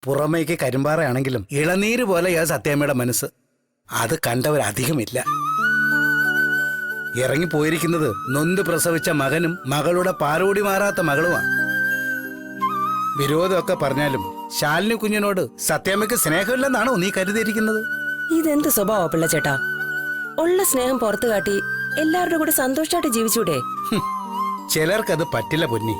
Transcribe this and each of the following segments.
പുറമേക്ക് കരിമ്പാറയാണെങ്കിലും ഇളനീര് പോലെയാ സത്യാമ്മയുടെ മനസ്സ്. അത് കണ്ടവരധികമില്ല. ഇറങ്ങിപ്പോയിരിക്കുന്നത് നൊന്ത് പ്രസവിച്ച മകനും മകളുടെ പാലോടി മാറാത്ത മകളുമാണ്. വിരോധമൊക്കെ പറഞ്ഞാലും ശാലിനി കുഞ്ഞിനോട് സത്യാമ്മയ്ക്ക് സ്നേഹമില്ലെന്നാണോ നീ കരുതിയിരിക്കുന്നത്? ഇതെന്ത് സ്വഭാവ പിള്ളച്ചേട്ടാ? ഉള്ള സ്നേഹം പുറത്തു കാട്ടി എല്ലാവരുടെ കൂടെ സന്തോഷമായിട്ട് ജീവിച്ചൂടെ? ചിലർക്കത് പറ്റില്ല പൊന്നി.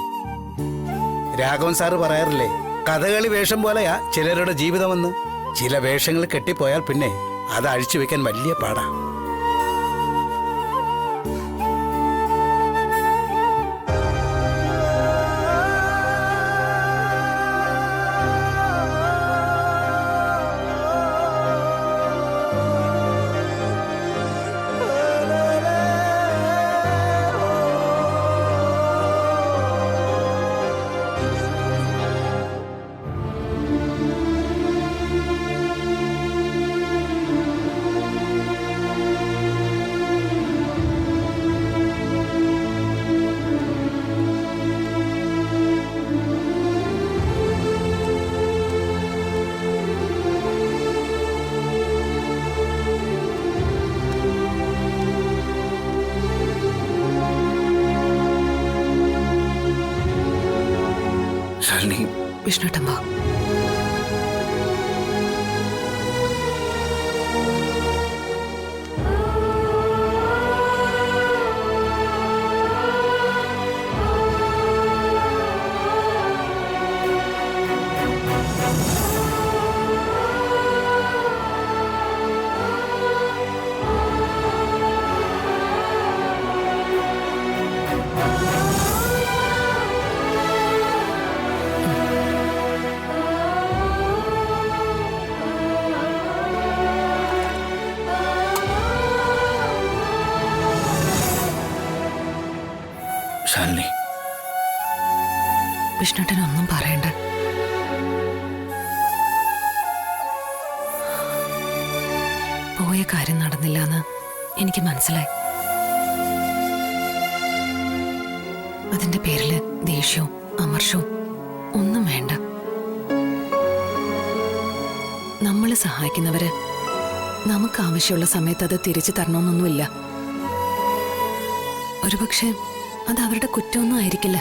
രാഘവൻ സാറ് പറയാറില്ലേ, കഥകളി വേഷം പോലെയാ ചിലരുടെ ജീവിതമെന്ന്. ചില വേഷങ്ങൾ കെട്ടിപ്പോയാൽ പിന്നെ അത് അഴിച്ചു വെക്കാൻ വലിയ പാടാ. വിഷ്ണുട്ടമ്മ, ശാലിനി, വിഷ്ണുട്ടനൊന്നും പറയണ്ട. പോയ കാര്യം നടന്നില്ല എന്ന് എനിക്ക് മനസ്സിലായി. അതിന്റെ പേരില് ദേഷ്യവും അമർഷവും ഒന്നും വേണ്ട. നമ്മള് സഹായിക്കുന്നവര് നമുക്ക് ആവശ്യമുള്ള സമയത്ത് അത് തിരിച്ചു തരണമെന്നൊന്നുമില്ല. ഒരുപക്ഷെ അത് അവരുടെ കുറ്റമൊന്നും ആയിരിക്കില്ല.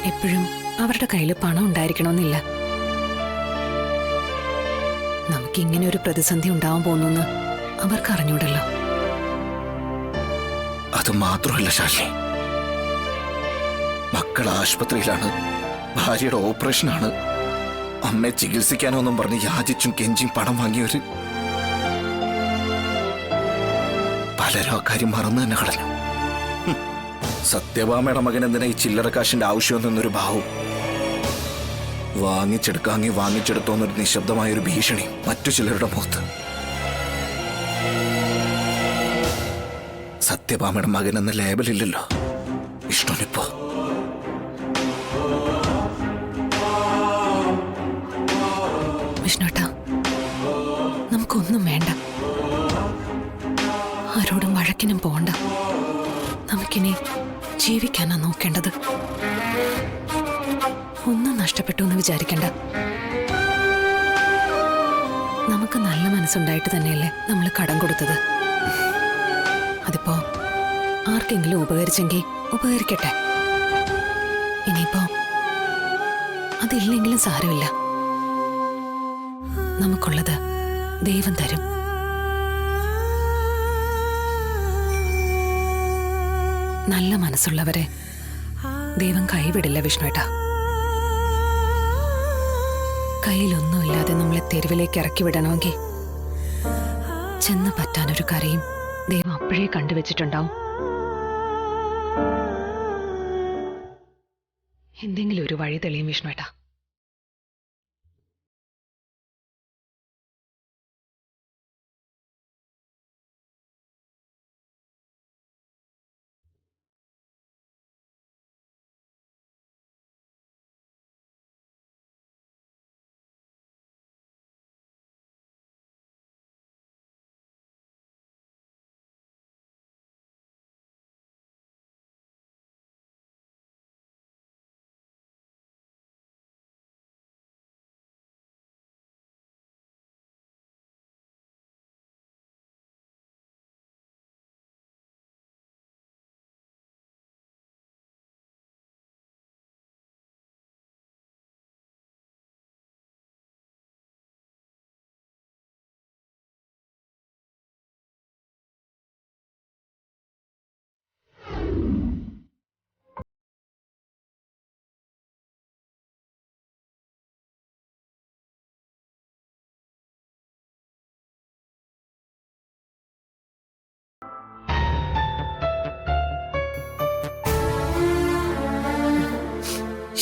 എപ്പോഴും അവരുടെ കയ്യിൽ പണം ഉണ്ടായിരിക്കണമെന്നില്ല. നമുക്കിങ്ങനെ ഒരു പ്രതിസന്ധി ഉണ്ടാവാൻ പോകുന്നു അവർക്ക് അറിഞ്ഞൂടല്ലോ. അത് മാത്രമല്ല ശാലിനി, മക്കൾ ആശുപത്രിയിലാണ്, ഭാര്യയുടെ ഓപ്പറേഷനാണ്. അമ്മയെ ചികിത്സിക്കാനൊന്നും പറഞ്ഞ് യാചിച്ചും കെഞ്ചിയും പണം വാങ്ങിയവര് പലരും അക്കാര്യം മറന്നു തന്നെ കളഞ്ഞു. സത്യഭാമയുടെ മകൻ എന്തിനാ ഈ ചില്ലറ കാശിന്റെ ആവശ്യമെന്നൊരു ഭാവം, വാങ്ങിച്ചെടുത്തോന്നൊരു നിശബ്ദമായൊരു ഭീഷണി മറ്റു ചിലരുടെ മുഖത്ത്. സത്യഭാമയുടെ മകൻ എന്ന ലേബലില്ലല്ലോ വിഷ്ണുവിനിപ്പോ. വിഷ്ണുട്ടാ, നമുക്കൊന്നും വേണ്ട. ആരോടും വഴക്കിനും പോണ്ട. നമുക്കിനി ജീവിക്കാനാ നോക്കേണ്ടത്. ഒന്നും നഷ്ടപ്പെട്ടു എന്ന് വിചാരിക്കണ്ട. നമുക്ക് നല്ല മനസ്സുണ്ടായിട്ട് തന്നെയല്ലേ നമ്മൾ കടം കൊടുത്തത്. അതിപ്പോ ആർക്കെങ്കിലും ഉപകരിച്ചെങ്കിൽ ഉപകരിക്കട്ടെ. ഇനിയിപ്പോ അതില്ലെങ്കിലും സാരമില്ല. നമുക്കുള്ളത് ദൈവം തരും. നല്ല മനസ്സുള്ളവരെ ദൈവം കൈവിടില്ല വിഷ്ണുട്ടാ. കയ്യിലൊന്നുമില്ലാതെ നമ്മളെ തെരുവിലേക്ക് ഇറക്കി വിടണമെങ്കിൽ ചെന്ന് പറ്റാനൊരു കരയും ദൈവം അപ്പോഴേ കണ്ടുവച്ചിട്ടുണ്ടാവും. എന്തെങ്കിലും ഒരു വഴി തെളിയും വിഷ്ണുട്ടാ.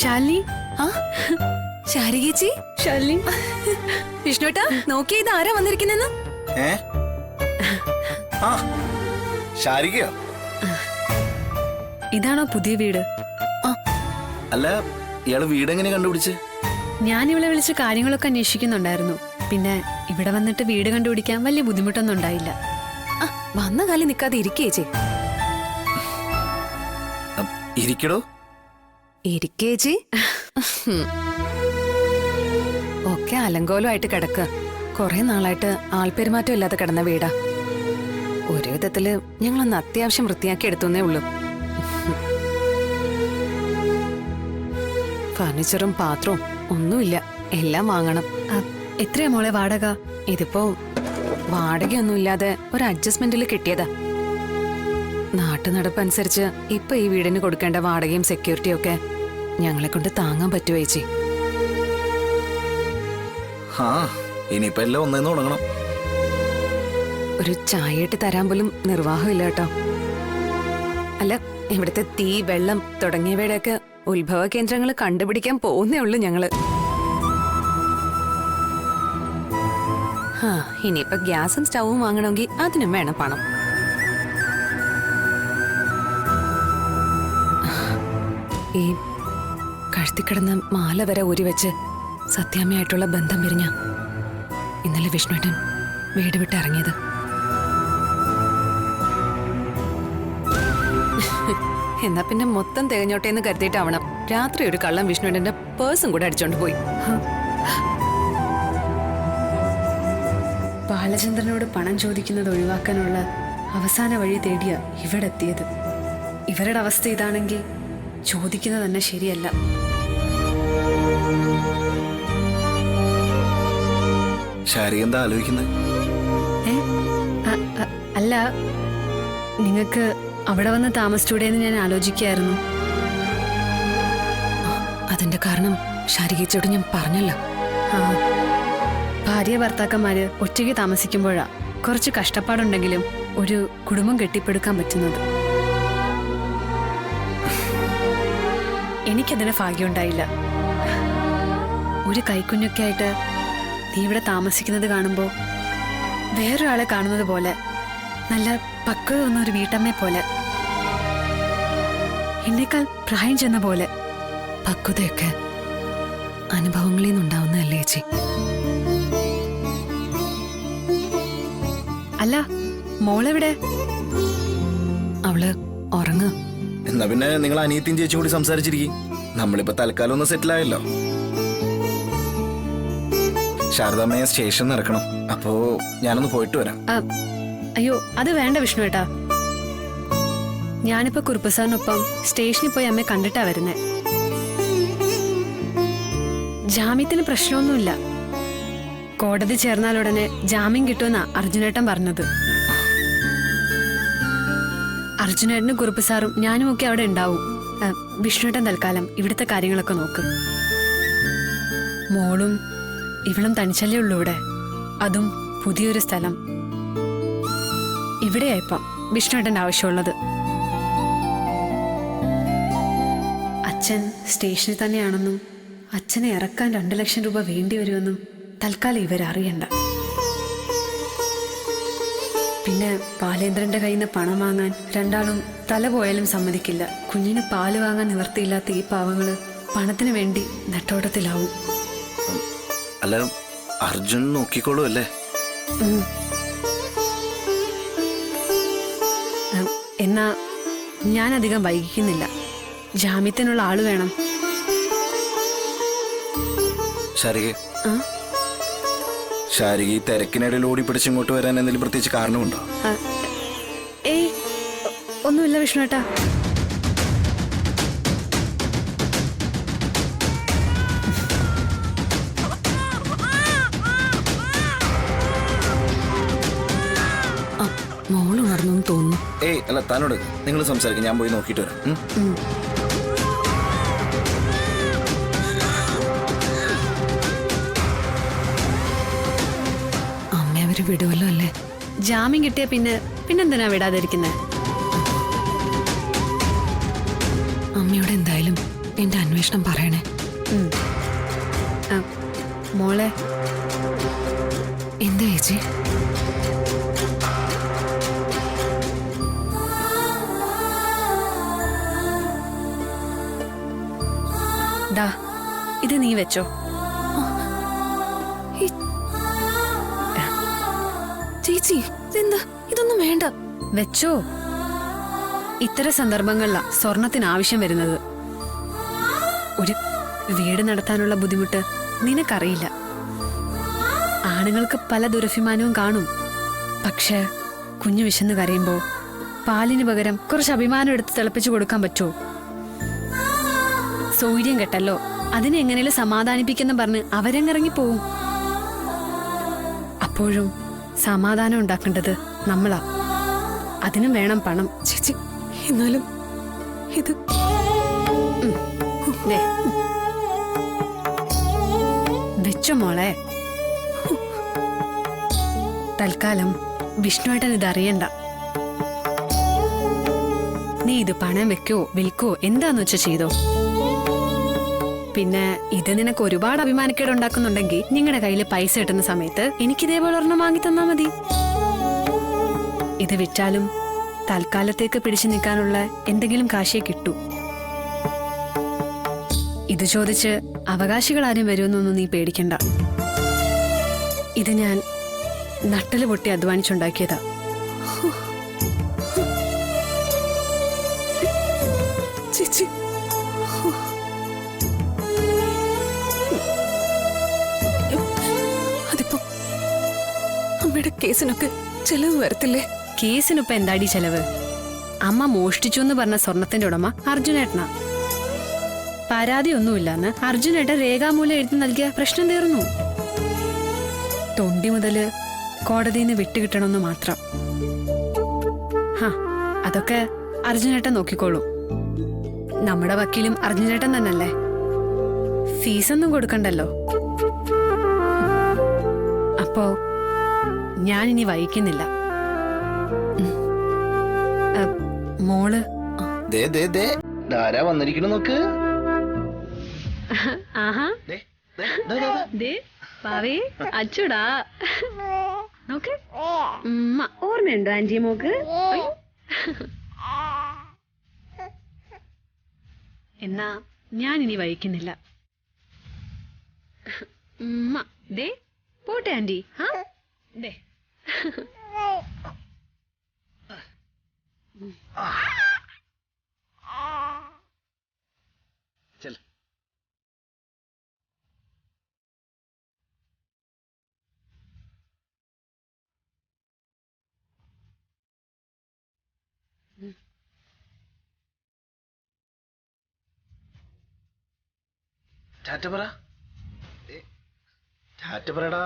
ശാലിനി ആ ശാരികേച്ചി ശാലിനി വിഷ്ണുട്ടാ നോക്കിയ ഇത് ആരാ വന്നിരിക്കുന്നെന്ന്? ഏ ആ ശാരികയോ? ഇതാണോ പുതിയ വീട്? അല്ല, ഇയാള് വീടെങ്ങനെ കണ്ടുപിടിച്ച്? ഞാൻ ഇവളെ വിളിച്ച് കാര്യങ്ങളൊക്കെ അന്വേഷിക്കുന്നുണ്ടായിരുന്നു. പിന്നെ ഇവിടെ വന്നിട്ട് വീട് കണ്ടുപിടിക്കാൻ വലിയ ബുദ്ധിമുട്ടൊന്നും ഉണ്ടായില്ല. ആ, വന്ന കാലം നിക്കാതെ ഇരിക്കേച്ചി. ഇരിക്കടോ. ഇരിക്കേച്ചി. ഒക്കെ അലങ്കോലമായിട്ട് കിടക്കുക. കുറെ നാളായിട്ട് ആൾപെരുമാറ്റം ഇല്ലാതെ കിടന്ന വീടാ. ഒരു വിധത്തില് ഞങ്ങളൊന്ന് അത്യാവശ്യം വൃത്തിയാക്കി എടുത്തുന്നേ ഉള്ളൂ. ഫർണിച്ചറും പാത്രവും ഒന്നുമില്ല, എല്ലാം വാങ്ങണം. എത്രയാ മോളെ വാടക? ഇതിപ്പോ വാടകയൊന്നുമില്ലാതെ ഒരു അഡ്ജസ്റ്റ്മെന്റിൽ കിട്ടിയതാ. നാട്ടുനടപ്പനുസരിച്ച് ഇപ്പൊ ഈ വീടിന് കൊടുക്കേണ്ട വാടകയും സെക്യൂരിറ്റിയും ഒക്കെ ഞങ്ങളെ കൊണ്ട് താങ്ങാൻ പറ്റുമോ ചേച്ചി? ആ ഇനിയിപ്പോ എല്ലാം ഒന്നേന്ന് തുടങ്ങണം. ഒരു ചായയിട്ട് തരാൻ പോലും നിർവാഹമില്ല കേട്ടോ. അല്ല, ഇവിടുത്തെ തീ, വെള്ളം തുടങ്ങിയവയുടെയൊക്കെ ഉത്ഭവ കേന്ദ്രങ്ങൾ കണ്ടുപിടിക്കാൻ പോകുന്നേ ഉള്ളൂ ഞങ്ങള്. ഇനിയിപ്പൊ ഗ്യാസും സ്റ്റൗവും വാങ്ങണമെങ്കിൽ അതിനും വേണം പണം. ഈ കഴുത്തിക്കിടന്ന മാല വരെ ഊരി വെച്ച് സത്യാമ്മയായിട്ടുള്ള ബന്ധം പിരിഞ്ഞ ഇന്നലെ വിഷ്ണുട്ടൻ വീട് വിട്ട് ഇറങ്ങിയത്. എന്നാ പിന്നെ മൊത്തം തികഞ്ഞോട്ടെ എന്ന് കരുതിയിട്ടാവണം രാത്രി ഒരു കള്ളം വിഷ്ണുവിന്റെ പേഴ്സും കൂടെ അടിച്ചോണ്ട് പോയി. ബാലചന്ദ്രനോട് പണം ചോദിക്കുന്നത് ഒഴിവാക്കാനുള്ള അവസാന വഴി തേടിയ ഇവിടെ എത്തിയത്. ഇവരുടെ അവസ്ഥ ഇതാണെങ്കിൽ ചോദിക്കുന്നത് തന്നെ ശരിയല്ല. ശാരിക എന്താ ആലോചിക്കുന്നത്? അല്ല, നിങ്ങൾക്ക് അവിടെ വന്ന് താമസിച്ചൂടെയെന്ന് ഞാൻ ആലോചിക്കായിരുന്നു. അതിന്റെ കാരണം ശാരികേച്ചിയോട് ഞാൻ പറഞ്ഞല്ലോ. ഭാര്യ ഭർത്താക്കന്മാര് ഒറ്റയ്ക്ക് താമസിക്കുമ്പോഴാ കുറച്ച് കഷ്ടപ്പാടുണ്ടെങ്കിലും ഒരു കുടുംബം കെട്ടിപ്പടുക്കാൻ പറ്റുന്നത്. എനിക്കതിന് ഭാഗ്യമുണ്ടായില്ല. ഒരു കൈക്കുഞ്ഞൊക്കെ ആയിട്ട് നീ ഇവിടെ താമസിക്കുന്നത് കാണുമ്പോൾ വേറൊരാളെ കാണുന്നത് പോലെ, നല്ല പക്വത വന്ന ഒരു വീട്ടമ്മയെ പോലെ, എന്നേക്കാൾ പ്രായം ചെന്ന പോലെ. പക്വതയൊക്കെ അനുഭവങ്ങളിൽ നിന്നുണ്ടാവുന്നതല്ലേ ചേച്ചി? അല്ല, മോളെവിടെ? അവള് ഉറങ്ങ. എന്നാ പിന്നെ നിങ്ങൾ അനിയത്തിയും ചേച്ചി കൂടി സംസാരിച്ചിരിക്കും. നമ്മളിപ്പോ തൽക്കാലം ഒന്ന് സെറ്റിൽ ആയല്ലോ. ശാരദാമ്മയെ സ്റ്റേഷൻ ഇറക്കണം. അപ്പോ ഞാനൊന്ന് പോയിട്ട് വരാം. അയ്യോ, അത് വേണ്ട വിഷ്ണു ഏട്ടാ. ഞാനിപ്പോ കുറുപ്പസാറിനൊപ്പം സ്റ്റേഷനിൽ പോയി അമ്മയെ കണ്ടിട്ടാ വരുന്നേ. ജാമ്യത്തിന് പ്രശ്നമൊന്നുമില്ല. കോടതി ചേർന്നാലുടനെ ജാമ്യം കിട്ടുമെന്നാ അർജുനേട്ടൻ പറഞ്ഞത്. അർജുനേട്ടനും കുറുപ്പസാറും ഞാനും ഒക്കെ അവിടെ ഉണ്ടാവും. വിഷ്ണുവേട്ടൻ തൽക്കാലം ഇവിടുത്തെ കാര്യങ്ങളൊക്കെ നോക്കും. മോളും ഇവളും തനിച്ചല്ലേ ഉള്ളൂ ഇവിടെ, അതും പുതിയൊരു സ്ഥലം. ഇവിടെയായിപ്പം വിഷ്ണുവേട്ടൻ്റെ ആവശ്യമുള്ളത്. അച്ഛൻ സ്റ്റേഷനിൽ തന്നെയാണെന്നും അച്ഛനെ ഇറക്കാൻ 2 ലക്ഷം രൂപ വേണ്ടി വരുമെന്നും തൽക്കാലം ഇവരറിയണ്ട. പിന്നെ ബാലേന്ദ്രന്റെ കയ്യിൽ നിന്ന് പണം വാങ്ങാൻ രണ്ടാളും തല പോയാലും സമ്മതിക്കില്ല. കുഞ്ഞിന് പാല് വാങ്ങാൻ നിവർത്തിയില്ലാത്ത ഈ പാവങ്ങള് പണത്തിന് വേണ്ടി നെട്ടോട്ടത്തിലാവും. അല്ല, അർജുൻ നോക്കിക്കോളൂ അല്ലേ? എന്നാ ഞാനധികം വൈകിക്കുന്നില്ല. ജാമ്യത്തിനുള്ള ആള് വേണം. ശാരിക ഈ തിരക്കിനിടയിൽ ഓടി പിടിച്ചിങ്ങോട്ട് വരാൻ എന്തെങ്കിലും പ്രത്യേകിച്ച് കാരണമുണ്ടോ? ഏയ്, ഒന്നുമില്ല വിഷ്ണുവേട്ടാ. മോള് ഉണർന്നു തോന്നുന്നു. ഏയ് അല്ല, താനോട് നിങ്ങൾ സംസാരിക്കും, ഞാൻ പോയി നോക്കിയിട്ട് വരാം. അമ്മ അവര് വിടുവല്ലോ അല്ലേ? ജാമ്യം കിട്ടിയ പിന്നെന്തിനാ വിടാതിരിക്കുന്നത്? അമ്മയോട് എന്തായാലും എന്റെ അന്വേഷണം പറയണേ. ആ, മോളെ എന്താ ചേച്ചി? ദാ ഇത് നീ വെച്ചോ. ചേച്ചി ഇതെന്താ? ഇതൊന്നും വേണ്ട. വെച്ചോ. ഇത്തരം സന്ദർഭങ്ങളിലാ സ്വർണത്തിന് ആവശ്യം വരുന്നത്. ഒരു വീട് നടത്താനുള്ള ബുദ്ധിമുട്ട് നിനക്കറിയില്ല. ആണുങ്ങൾക്ക് പല ദുരഭിമാനവും കാണും. പക്ഷെ കുഞ്ഞു വിശന്ന് കരയുമ്പോ പാലിന് പകരം കുറച്ച് അഭിമാനം എടുത്ത് തിളപ്പിച്ചു കൊടുക്കാൻ പറ്റുമോ? സൗര്യം കെട്ടല്ലോ, അതിനെ എങ്ങനെയും സമാധാനിപ്പിക്കുന്ന പറഞ്ഞ് അവരങ്ങിറങ്ങിപ്പോവും. അപ്പോഴും സമാധാനം ഉണ്ടാക്കേണ്ടത് നമ്മളാ. അതിനും വേണം പണം. ചേച്ചി എന്നാലും ഇത് ദേ, വെച്ചോ മോളെ. തൽക്കാലം വിഷ്ണുവേട്ടൻ ഇത് അറിയണ്ട. നീ ഇത് പണം വെക്കോ വിൽക്കോ എന്താന്ന് വെച്ചാ ചെയ്തോ. പിന്നെ ഇത് നിനക്ക് ഒരുപാട് അഭിമാനക്കേട് ഉണ്ടാക്കുന്നുണ്ടെങ്കിൽ നിങ്ങളുടെ കയ്യിൽ പൈസ കിട്ടുന്ന സമയത്ത് എനിക്കിതേപോലെ ഒരെണ്ണം വാങ്ങി തന്നാ മതി. ഇത് വിറ്റാലും തൽക്കാലത്തേക്ക് പിടിച്ചു നിൽക്കാനുള്ള എന്തെങ്കിലും കാശേ കിട്ടൂ. ഇത് ചോദിച്ച് അവകാശികൾ ആരും വരുമെന്നൊന്നും നീ പേടിക്കണ്ട. ഇത് ഞാൻ നട്ടല് പൊട്ടി അധ്വാനിച്ചുണ്ടാക്കിയതാ. ചേച്ചി അതിപ്പോ അമ്മയുടെ കേസിനൊക്കെ ചെലവ് വരത്തില്ലേ? കേസിനിപ്പോ എന്താടി ചെലവ്? അമ്മ മോഷ്ടിച്ചു എന്ന് പറഞ്ഞ സ്വർണത്തിന്റെ ഉടമ അർജുനേട്ടനാ. പരാതിയൊന്നുമില്ലെന്ന് അർജുനേട്ടൻ രേഖാമൂലം എഴുതി നൽകിയ പ്രശ്നം തീർന്നു. തൊണ്ടി മുതല് കോടതിയിൽ നിന്ന് വിട്ടുകിട്ടണമെന്ന് മാത്രം. അതൊക്കെ അർജുനേട്ടൻ നോക്കിക്കോളൂ. നമ്മുടെ വക്കീലും അർജുനേട്ടൻ തന്നല്ലേ. ഫീസൊന്നും കൊടുക്കണ്ടല്ലോ. അപ്പോ ഞാനിനി വഹിക്കുന്നില്ല. മോള് വന്നിരിക്കണ നോക്ക്. ആഹാ പാവേ അച്ചുടാ നോക്ക്. ഓർമ്മയുണ്ടോ ആന്റി മോക്ക്? എന്നാ ഞാനിനി വഹിക്കുന്നില്ല. ദേ പോട്ടെ ആന്റി. ദേ ചെൽ. ടാറ്റ പറ. ടാറ്റ പറടാ.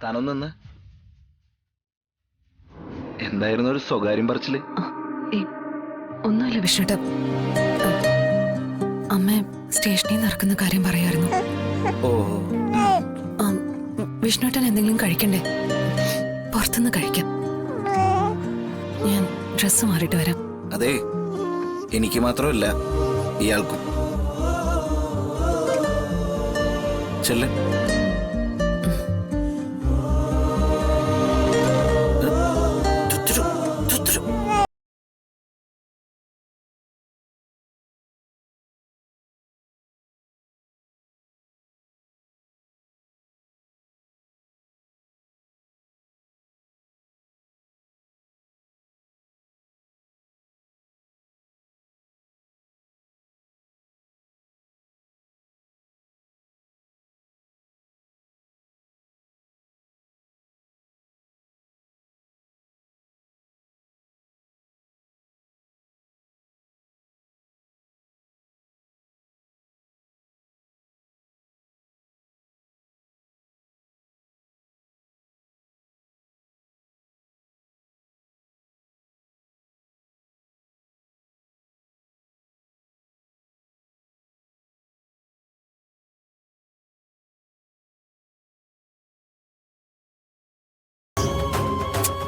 താനൊന്ന് എന്തായിരുന്നു ഒരു സ്വകാര്യം പറച്ചില്? ഒന്നുമില്ല വിഷ്ണുട്ട. അമ്മ സ്റ്റേഷനിൽ നിന്ന് ഇറക്കുന്ന കാര്യം പറയായിരുന്നു. ഓ, വിഷ്ണുട്ടൻ എന്തെങ്കിലും കഴിക്കണ്ടേ? പുറത്തുനിന്ന് കഴിക്കാം. ഞാൻ ഡ്രസ്സ് മാറിയിട്ട് വരാം. അതെ, എനിക്ക് മാത്രമല്ല ഇയാൾക്കും. ചെല്ല്.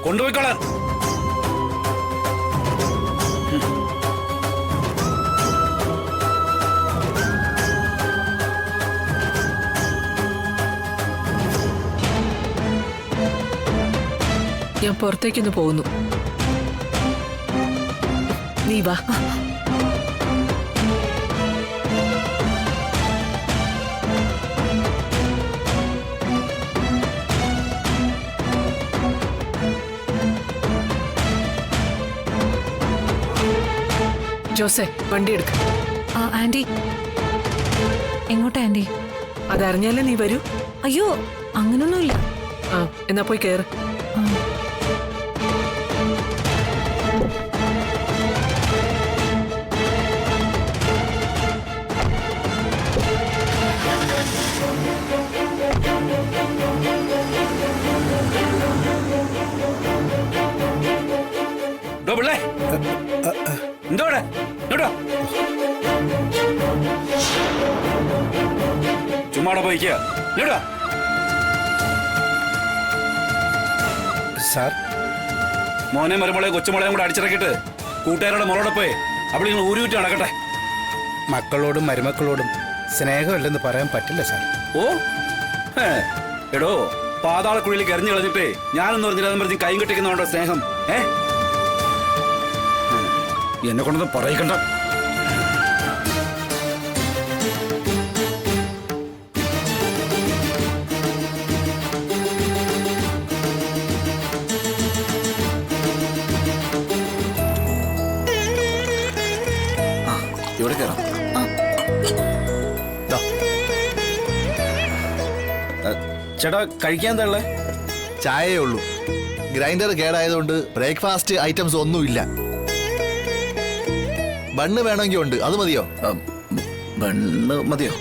കൊണ്ടുപോയിക്കോളാൻ. ഞാൻ പുറത്തേക്കൊന്ന് പോകുന്നു. നീ വാ. ജോസെ, വണ്ടി എടുക്ക. ആന്റി, എങ്ങോട്ടാ ആന്റി? അതറിഞ്ഞാലേ നീ വരൂ. അയ്യോ, അങ്ങനൊന്നുമില്ല. ആ, എന്നാ പോയി കയറ്. പിള്ളേ എന്തോടെ കേട്ടോ, ചുമ്മാടെ പോയിക്കുക കേട്ടോ. സാർ, മോനെ മരുമോളെ കൊച്ചുമോളെയും കൂടെ അടിച്ചിറക്കിയിട്ട് കൂട്ടുകാരുടെ മോളോടെ പോയി അവിടെ നിങ്ങൾ ഊരുവിറ്റ് നടക്കട്ടെ. മക്കളോടും മരുമക്കളോടും സ്നേഹമില്ലെന്ന് പറയാൻ പറ്റില്ല സാർ. ഓ എടോ, പാതാളക്കുഴിയിലേക്ക് എറിഞ്ഞു കളഞ്ഞിട്ടേ ഞാനൊന്നും പറഞ്ഞില്ല പറഞ്ഞ് കൈ കെട്ടിക്കുന്നോണ്ടോ സ്നേഹം? എന്നെ കൊണ്ടൊന്നും പറയിക്കണ്ട. ഇവിടെ കയറാം. ചേട്ടാ, കഴിക്കാൻ എന്താ ഉള്ളേ? ചായയേ ഉള്ളൂ. ഗ്രൈൻഡർ കേടായതുകൊണ്ട് ബ്രേക്ക്ഫാസ്റ്റ് ഐറ്റംസ് ഒന്നുമില്ല. ബണ്ണ് വേണമെങ്കിൽ ഉണ്ട്, അത് മതിയോ? ബണ്ണ് മതിയോ?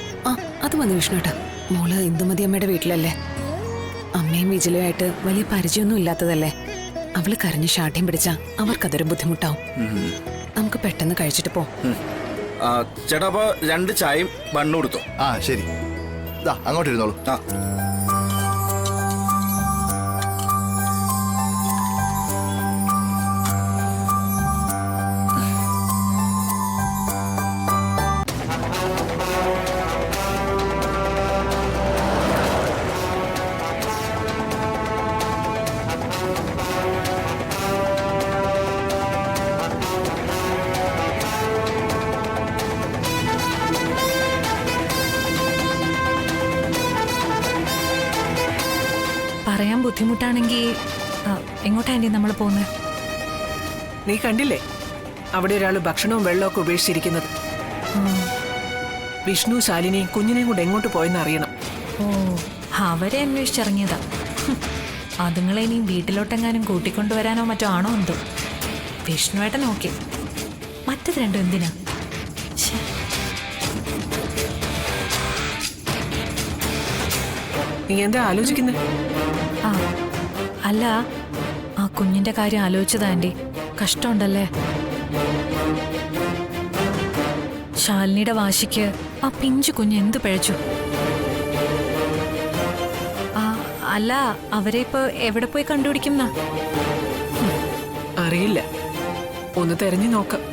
അത് മതി വിഷ്ണുട്ടാ. മോള് ഇന്ദുമതി അമ്മയുടെ വീട്ടിലല്ലേ. അമ്മയും വിജിലുമായിട്ട് വലിയ പരിചയമൊന്നും ഇല്ലാത്തതല്ലേ. അവള് കരഞ്ഞ് ഷാഠ്യം പിടിച്ചാ അവർക്കതൊരു ബുദ്ധിമുട്ടാവും. നമുക്ക് പെട്ടെന്ന് കഴിച്ചിട്ട് പോ. ചേട്ടാ, അപ്പൊ 2 ചായയും ബണ്ണ് കൊടുത്തോ? ആ ശരി, ഇതാ അങ്ങോട്ട് ഇരുന്നോളൂ. പറയാൻ ബുദ്ധിമുട്ടാണെങ്കിൽ എങ്ങോട്ടാ ആന്റി നമ്മൾ പോകുന്നത്? നീ കണ്ടില്ലേ അവിടെ ഒരാൾ ഭക്ഷണവും വെള്ളമൊക്കെ ഉപേക്ഷിച്ചിരിക്കുന്നത്? വിഷ്ണു ശാലിനിയും കുഞ്ഞിനെയും കൂടെ എങ്ങോട്ട് പോയെന്ന് അറിയണം. ഓ, അവരെ അന്വേഷിച്ചിറങ്ങിയതാ. അതുങ്ങളെ ഇനിയും വീട്ടിലോട്ടെങ്ങാനും കൂട്ടിക്കൊണ്ടുവരാനോ മറ്റോ ആണോ എന്തോ. വിഷ്ണുവേട്ടൻ ഓക്കെ, മറ്റത് രണ്ടും എന്തിനാ? നീ എന്താ ആലോചിക്കുന്നത്? അല്ല, ആ കുഞ്ഞിന്റെ കാര്യം ആലോചിച്ചതാ ആന്റി. കഷ്ടമുണ്ടല്ലേ. ശാലിനിയുടെ വാശിക്ക് ആ പിഞ്ചു കുഞ്ഞ് എന്തു പിഴച്ചു. അല്ല, അവരെ ഇപ്പൊ എവിടെ പോയി കണ്ടുപിടിക്കുന്ന? അറിയില്ല, ഒന്ന് തെരഞ്ഞു നോക്കാം.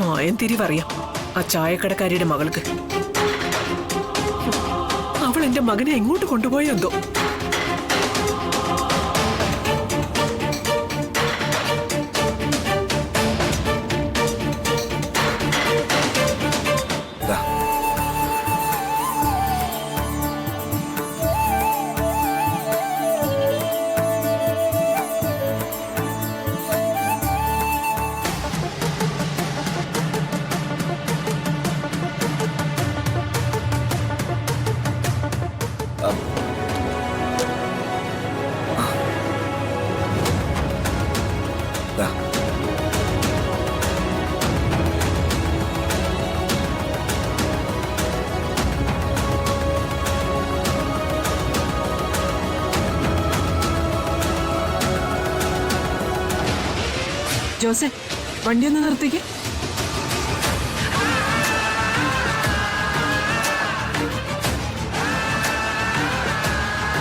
മായം തിരിവറിയാം ആ ചായക്കടക്കാരിയുടെ മകൾക്ക്. അവൾ എന്റെ മകനെ എങ്ങോട്ട് കൊണ്ടുപോയോ എന്തോ. ജോസെ, വണ്ടി ഒന്ന് നിർത്തിക്ക്.